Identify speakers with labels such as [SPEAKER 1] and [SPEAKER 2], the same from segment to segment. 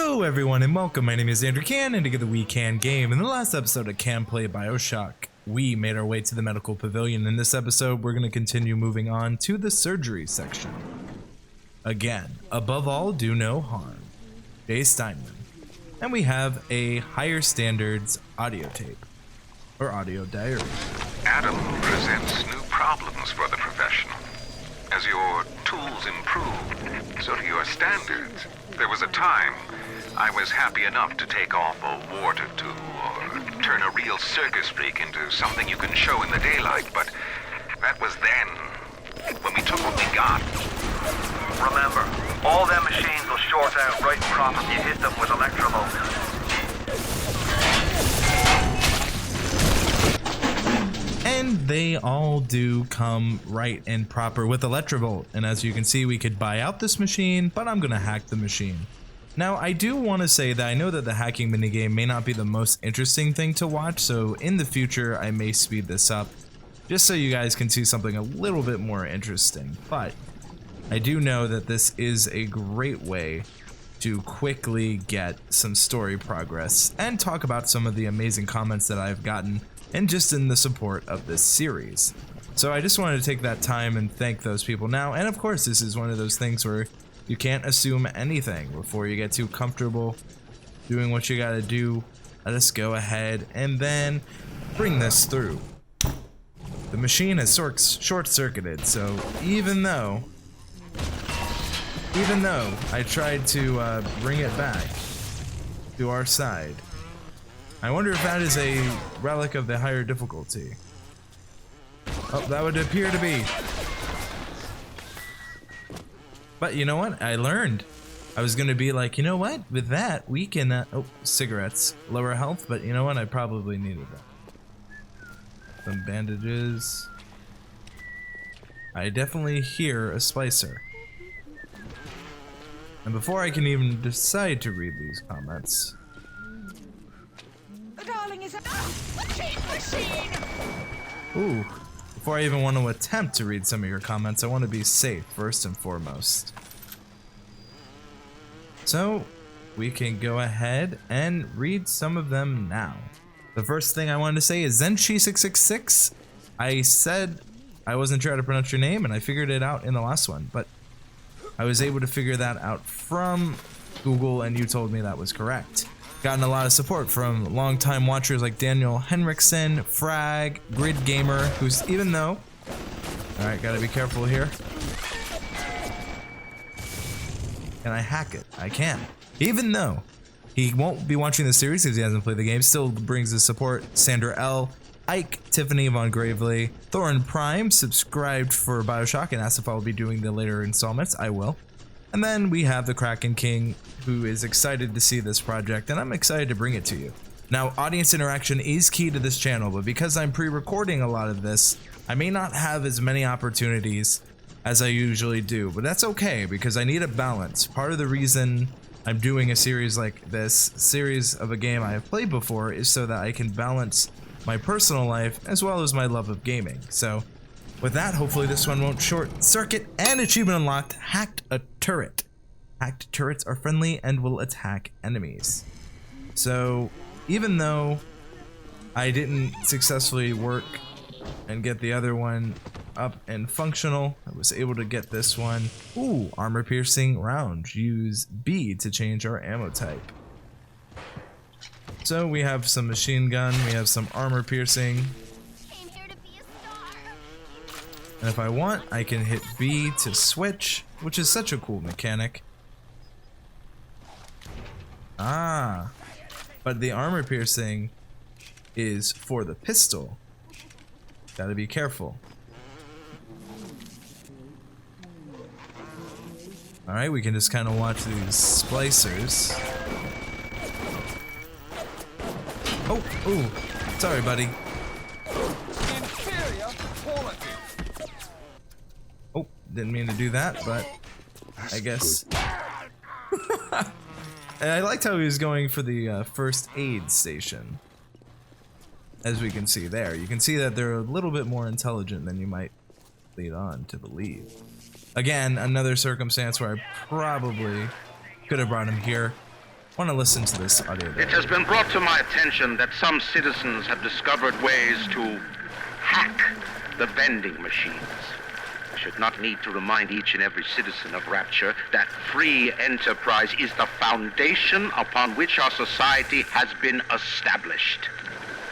[SPEAKER 1] Hello everyone and welcome, my name is Andrew Can and together we can game. In the last episode of Can Play Bioshock, we made our way to the medical pavilion. In this episode, we're going to continue moving on to the surgery section. Again, above all, do no harm. Jay Stienman. And we have a higher standards audio tape, or audio diary.
[SPEAKER 2] Adam presents new problems for the profession. As your tools improve, so do your standards. There was a time I was happy enough to take off a wart or two, or turn a real circus freak into something you can show in the daylight, but that was then, when we took what we got.
[SPEAKER 3] Remember, all them machines will short out right and proper if you hit them with electrovolts.
[SPEAKER 1] And they all do come right and proper with Electrovolt. And as you can see, we could buy out this machine, but I'm gonna hack the machine. Now, I do want to say that I know that the hacking minigame may not be the most interesting thing to watch, so in the future I may speed this up, just so you guys can see something a little bit more interesting. But I do know that this is a great way to quickly get some story progress and talk about some of the amazing comments that I've gotten and just in the support of this series. So I just wanted to take that time and thank those people now. And of course, this is one of those things where you can't assume anything before you get too comfortable doing what you gotta do. Let us go ahead and then bring this through. The machine is short-circuited, so even though I tried to bring it back to our side, I wonder if that is a relic of the higher difficulty. Oh, that would appear to be. But you know what? I learned. I was gonna be like, you know what? With that, we can, oh, cigarettes. Lower health, but you know what? I probably needed that. Some bandages. I definitely hear a splicer. And before I can even decide to read these comments,
[SPEAKER 4] Darling is a machine.
[SPEAKER 1] ooh, before I even want to attempt to read some of your comments, I want to be safe first and foremost. So we can go ahead and read some of them now. The first thing I wanted to say is Zenshi666. I said I wasn't sure how to pronounce your name and I figured it out in the last one, but I was able to figure that out from Google and you told me that was correct. Gotten a lot of support from longtime watchers like Daniel Henriksen, Frag, Grid Gamer, who's even though... Alright, gotta be careful here. Can I hack it? I can. Even though he won't be watching the series because he hasn't played the game, still brings his support. Sandra L, Ike, Tiffany Von Gravely, Thorin Prime subscribed for Bioshock and asked if I'll be doing the later installments. I will. And then we have the Kraken King, who is excited to see this project, and I'm excited to bring it to you. Now, audience interaction is key to this channel, but because I'm pre-recording a lot of this, I may not have as many opportunities as I usually do, but that's okay, because I need a balance. Part of the reason I'm doing a series like this, series of a game I have played before, is so that I can balance my personal life as well as my love of gaming. So, with that, hopefully this one won't short circuit. And achievement unlocked, hacked a turret. Hacked turrets are friendly and will attack enemies. So even though I didn't successfully work and get the other one up and functional, I was able to get this one. Ooh, armor piercing round. Use B to change our ammo type. So we have some machine gun, we have some armor piercing. And if I want, I can hit B to switch, which is such a cool mechanic. Ah, but the armor piercing is for the pistol. Gotta be careful. Alright, we can just kind of watch these splicers. Oh, ooh, sorry buddy. Oh, didn't mean to do that, but I guess. And I liked how he was going for the first aid station. As we can see there. You can see that they're a little bit more intelligent than you might lead on to believe. Again, another circumstance where I probably could have brought him here. want to listen to this audio.
[SPEAKER 5] It has been brought to my attention that some citizens have discovered ways to hack the vending machines. I should not need to remind each and every citizen of Rapture that free enterprise is the foundation upon which our society has been established.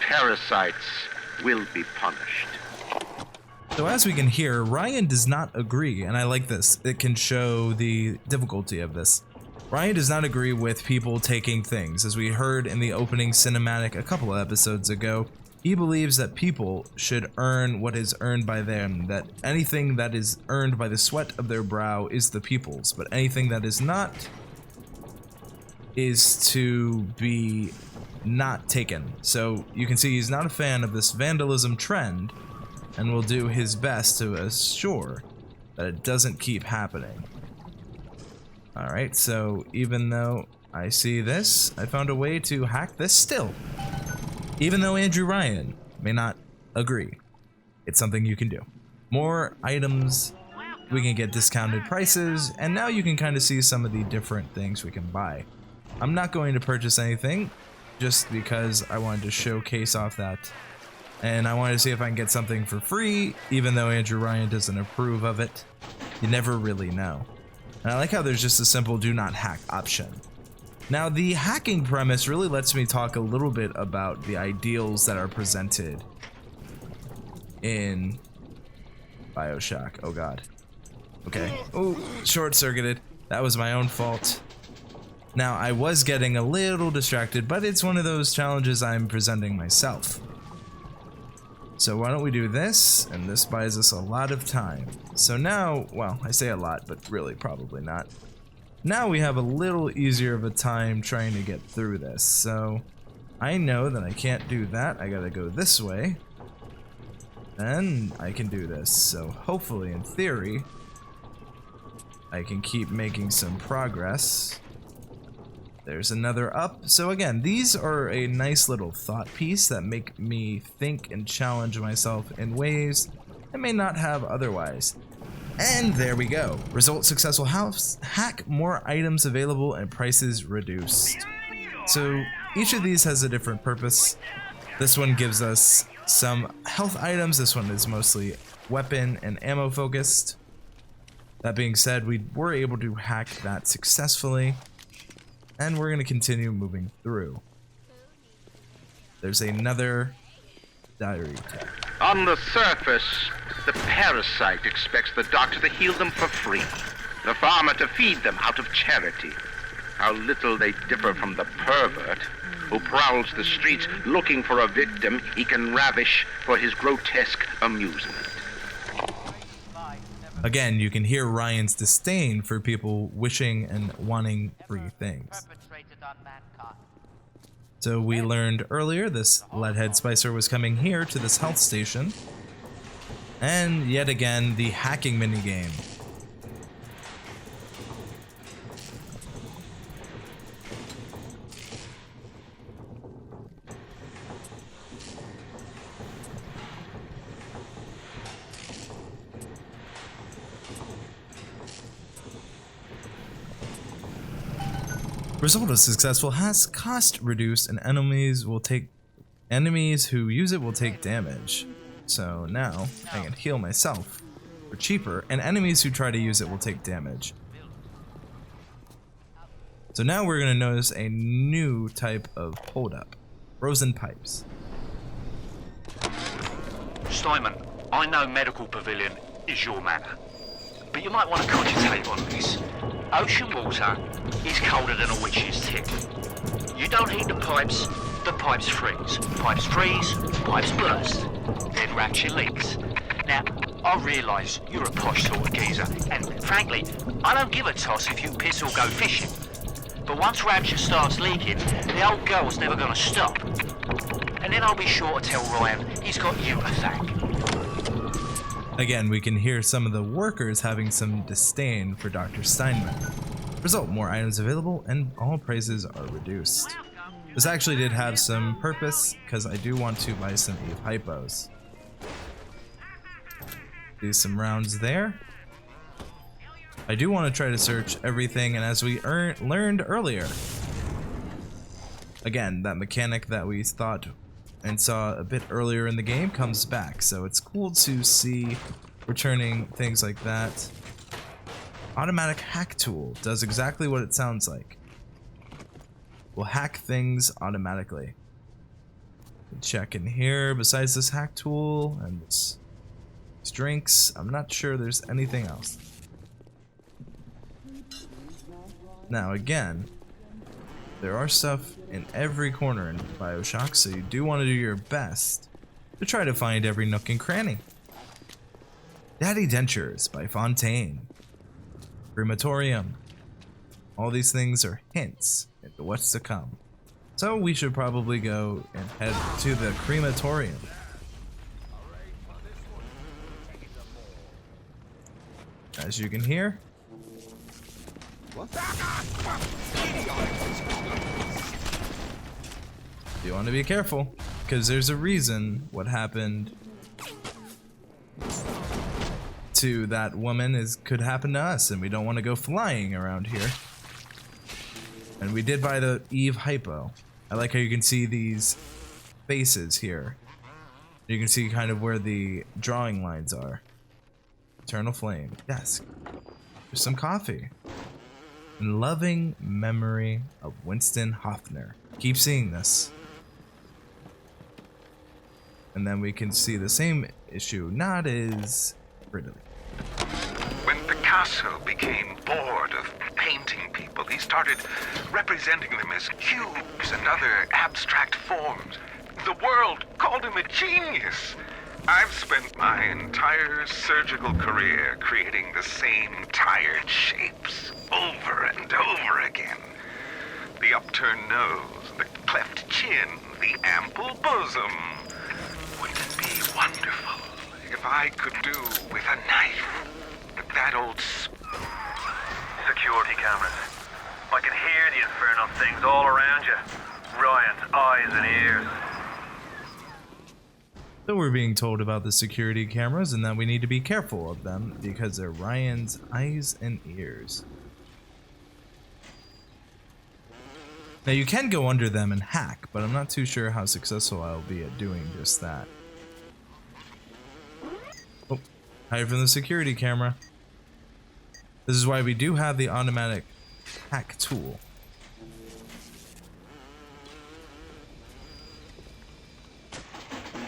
[SPEAKER 5] Parasites will be punished.
[SPEAKER 1] So as we can hear, Ryan does not agree, and I like this. It can show the difficulty of this. Ryan does not agree with people taking things. As we heard in the opening cinematic a couple of episodes ago, he believes that people should earn what is earned by them, that anything that is earned by the sweat of their brow is the people's, but anything that is not is to be not taken. So you can see he's not a fan of this vandalism trend and will do his best to assure that it doesn't keep happening. Alright, so even though I see this, I found a way to hack this still. Even though Andrew Ryan may not agree, it's something you can do. More items, we can get discounted prices, and now you can kind of see some of the different things we can buy. I'm not going to purchase anything, just because I wanted to showcase off that. And I wanted to see if I can get something for free, even though Andrew Ryan doesn't approve of it. You never really know. And I like how there's just a simple do not hack option. Now, the hacking premise really lets me talk a little bit about the ideals that are presented in Bioshock. Oh god. Okay. Oh, short-circuited. That was my own fault. Now, I was getting a little distracted, but it's one of those challenges I'm presenting myself. So why don't we do this, and this buys us a lot of time. So now, well, I say a lot, but really probably not. Now we have a little easier of a time trying to get through this. So I know that I can't do that. I gotta go this way. Then I can do this. So hopefully, in theory, I can keep making some progress. There's another up. So again, these are a nice little thought piece that make me think and challenge myself in ways I may not have otherwise. And there we go. Result successful house hack, more items available and prices reduced. So each of these has a different purpose. This one gives us some health items. This one is mostly weapon and ammo focused. That being said, we were able to hack that successfully. And we're going to continue moving through. There's another diary tab.
[SPEAKER 5] On the surface, the parasite expects the doctor to heal them for free, the farmer to feed them out of charity. How little they differ from the pervert who prowls the streets looking for a victim he can ravish for his grotesque amusement.
[SPEAKER 1] Again, you can hear Ryan's disdain for people wishing and wanting free things. So we learned earlier this Leadhead Spicer was coming here to this health station. And yet again, the hacking minigame. Result of successful has cost reduced and enemies who use it will take damage. So now I can heal myself for cheaper, and enemies who try to use it will take damage. So now we're going to notice a new type of holdup. Frozen pipes.
[SPEAKER 6] Stienman, I know Medical Pavilion is your matter, but you might want to cogitate on this. Ocean water is colder than a witch's tip. You don't heat the pipes freeze. Pipes freeze, pipes burst. Then Rapture leaks. Now, I realise you're a posh sort of geezer, and frankly, I don't give a toss if you piss or go fishing. But once Rapture starts leaking, the old girl's never gonna stop. And then I'll be sure to tell Ryan he's got you to thank.
[SPEAKER 1] Again, we can hear some of the workers having some disdain for Dr. Stienman. Result, more items available and all prices are reduced. This actually did have some purpose, because I do want to buy some Eve Hypos. Do some rounds there. I do want to try to search everything, and as we learned earlier, again, that mechanic that we thought and saw a bit earlier in the game comes back. So it's cool to see returning things like that. Automatic hack tool does exactly what it sounds like. Will hack things automatically. Check in here. Besides this hack tool and this drinks, I'm not sure there's anything else. Now again, there are stuff in every corner in Bioshock, so you do want to do your best to try to find every nook and cranny. Daddy Dentures by Fontaine. Crematorium. All these things are hints into what's to come. So we should probably go and head to the crematorium. As you can hear, you want to be careful, because there's a reason what happened to that woman could happen to us, and we don't want to go flying around here. And we did buy the Eve Hypo. I like how you can see these faces here. You can see kind of where the drawing lines are. Eternal Flame. Desk. There's some coffee. In loving memory of Winston Hoffner. Keep seeing this. And then we can see the same issue, not as prettily.
[SPEAKER 2] When Picasso became bored of painting people, he started representing them as cubes and other abstract forms. The world called him a genius. I've spent my entire surgical career creating the same tired shapes over and over again. The upturned nose, the cleft chin, the ample bosom. Wouldn't it be wonderful if I could do with a knife that old
[SPEAKER 3] Security cameras. I can hear the infernal things all around you. Ryan's eyes and ears.
[SPEAKER 1] So we're being told about the security cameras and that we need to be careful of them because they're Ryan's eyes and ears. Now you can go under them and hack, but I'm not too sure how successful I'll be at doing just that. Oh, hide from the security camera. This is why we do have the automatic hack tool.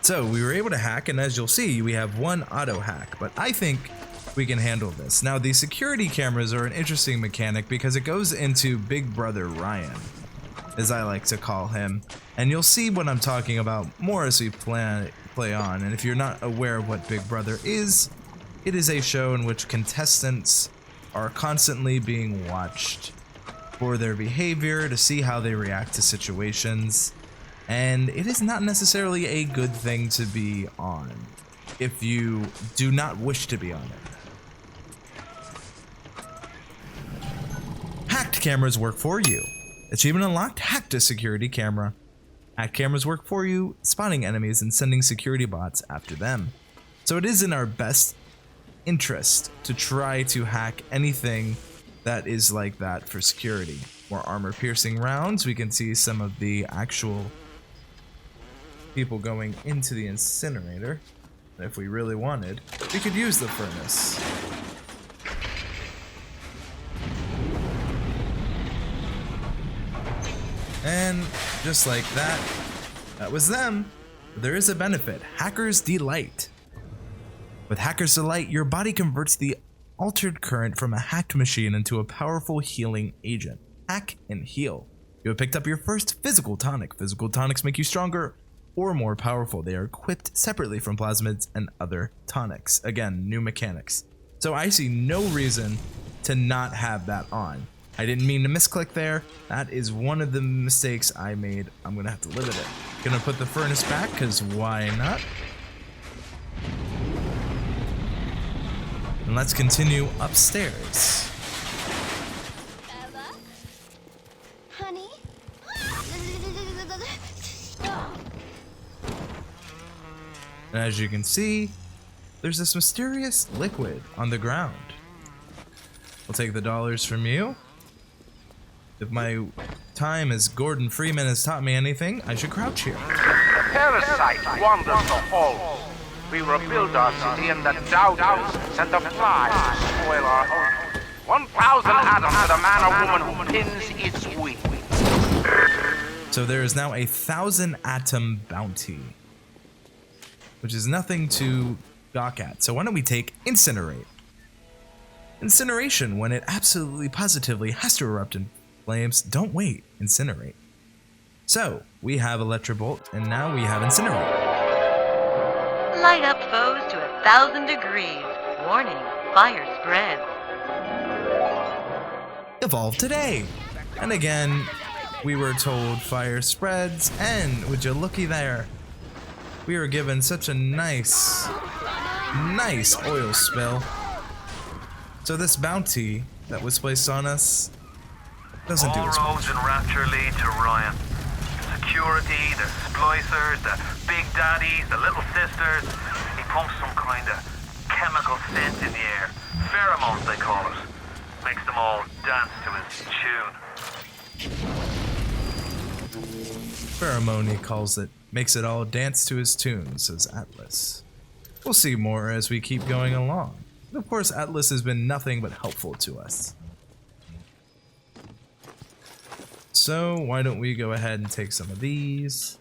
[SPEAKER 1] So we were able to hack, and as you'll see, we have one auto hack, but I think we can handle this. Now, the security cameras are an interesting mechanic because it goes into Big Brother Ryan, as I like to call him, and you'll see what I'm talking about more as we play on. And if you're not aware of what Big Brother is, it is a show in which contestants are constantly being watched for their behavior to see how they react to situations. And it is not necessarily a good thing to be on if you do not wish to be on it. Hacked cameras work for you. Achievement unlocked, hacked a security camera. Hacked cameras work for you, spotting enemies and sending security bots after them. So it is in our best interest to try to hack anything that is like that for security. More armor piercing rounds. We can see some of the actual people going into the incinerator. If we really wanted, we could use the furnace. And just like that, that was them. There is a benefit. Hacker's Delight. With Hacker's Delight, your body converts the altered current from a hacked machine into a powerful healing agent. Hack and heal. You have picked up your first physical tonic. Physical tonics make you stronger or more powerful. They are equipped separately from plasmids and other tonics. Again, new mechanics. So I see no reason to not have that on. I didn't mean to misclick there. That is one of the mistakes I made. I'm gonna have to live with it. Gonna put the furnace back, because why not? And let's continue upstairs.
[SPEAKER 4] Ella? Honey?
[SPEAKER 1] And as you can see, there's this mysterious liquid on the ground. I'll take the dollars from you. If my time as Gordon Freeman has taught me anything, I should crouch here.
[SPEAKER 3] The parasite wanders the halls. We rebuild our city and the doubters sent the flies to spoil our home. 1,000 atoms to the man or woman who pins its wings.
[SPEAKER 1] So there is now a 1,000 atom bounty, which is nothing to gawk at. So why don't we take Incinerate? Incineration, when it absolutely positively has to erupt in flames, don't wait, Incinerate. So we have Electrobolt, and now we have Incinerate.
[SPEAKER 7] Light up foes to 1,000 degrees. Warning, fire spreads.
[SPEAKER 1] Evolve today. And again, we were told fire spreads, and would you looky there, we were given such a nice oil spill. So this bounty that was placed on us doesn't do as
[SPEAKER 3] All
[SPEAKER 1] much.
[SPEAKER 3] roads in Rapture lead to Ryan. Security, the splicers, the big daddies, the little sisters. He pumps some kind of chemical scent in the air. Pheromones, they call it. Makes them all dance to his tune.
[SPEAKER 1] Pheromone, he calls it. Makes it all dance to his tune, says Atlas. We'll see more as we keep going along. And of course, Atlas has been nothing but helpful to us. So why don't we go ahead and take some of these?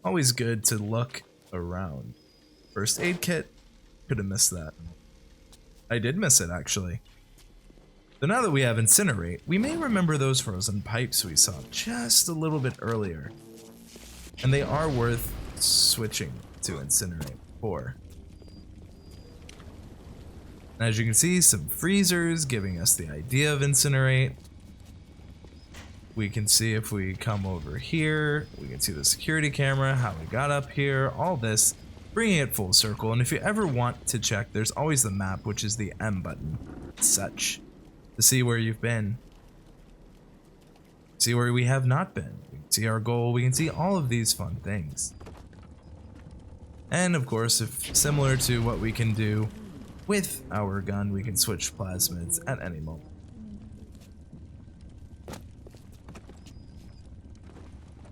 [SPEAKER 1] Always good to look around. First aid kit. Could have missed that. I did miss it, actually. So now that we have Incinerate, we may remember those frozen pipes we saw just a little bit earlier. And they are worth switching to Incinerate for. And as you can see, some freezers giving us the idea of Incinerate. We can see if we come over here, we can see the security camera, how we got up here, all this, bringing it full circle. And if you ever want to check, there's always the map, which is the M button, such, to see where you've been, see where we have not been, we can see our goal, we can see all of these fun things. And of course, if similar to what we can do with our gun, we can switch plasmids at any moment.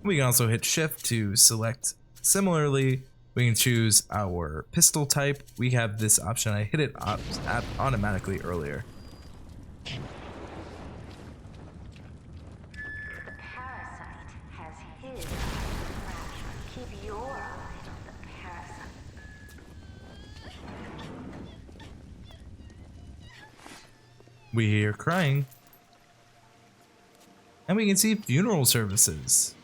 [SPEAKER 1] We can also hit shift to select. Similarly, we can choose our pistol type. We have this option. I hit it automatically earlier.
[SPEAKER 4] Parasite has his keep your eye on the parasite.
[SPEAKER 1] We hear crying. And we can see funeral services.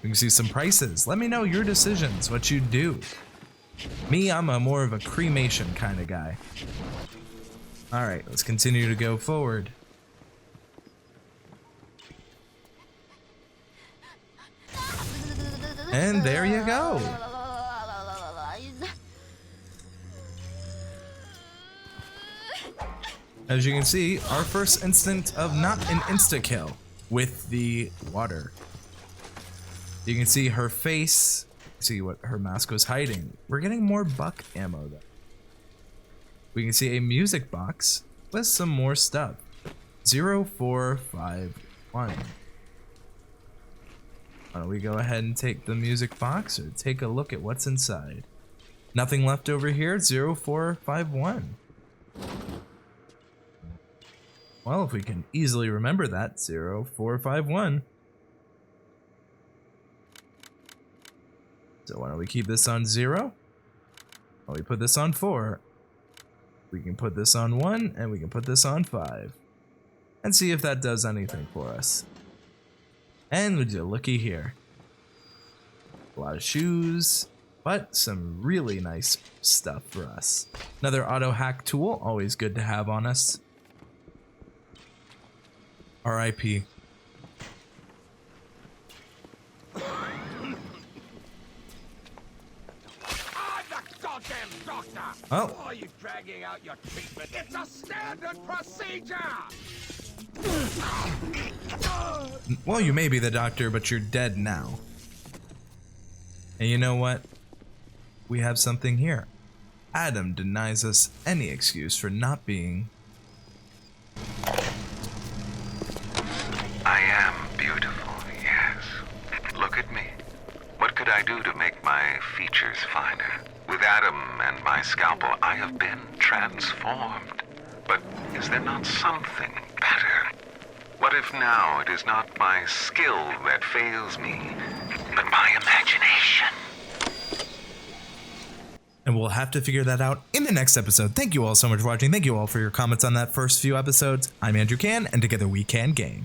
[SPEAKER 1] We can see some prices. Let me know your decisions, what you do. Me, I'm more of a cremation kind of guy. Alright, let's continue to go forward. And there you go. As you can see, our first instant of not an insta-kill with the water. You can see her face, see what her mask was hiding. We're getting more buck ammo though. We can see a music box with some more stuff. 0451. Why don't we go ahead and take the music box or take a look at what's inside. Nothing left over here, 0451. Well, if we can easily remember that, 0451. So why don't we keep this on 0? While we put this on 4. We can put this on 1, and we can put this on 5. And see if that does anything for us. And would you looky here. A lot of shoes, but some really nice stuff for us. Another auto hack tool, always good to have on us. RIP. Oh.
[SPEAKER 8] Why are you dragging out your treatment? It's a standard procedure!
[SPEAKER 1] Well, you may be the doctor, but you're dead now. And you know what? We have something here. Adam denies us any excuse for not being...
[SPEAKER 2] I am Nature's Finder. With Adam and my scalpel, I have been transformed. But is there not something better? What if now it is not my skill that fails me, but my imagination?
[SPEAKER 1] And we'll have to figure that out in the next episode. Thank you all so much for watching. Thank you all for your comments on that first few episodes. I'm Andrew Can, and together we can game.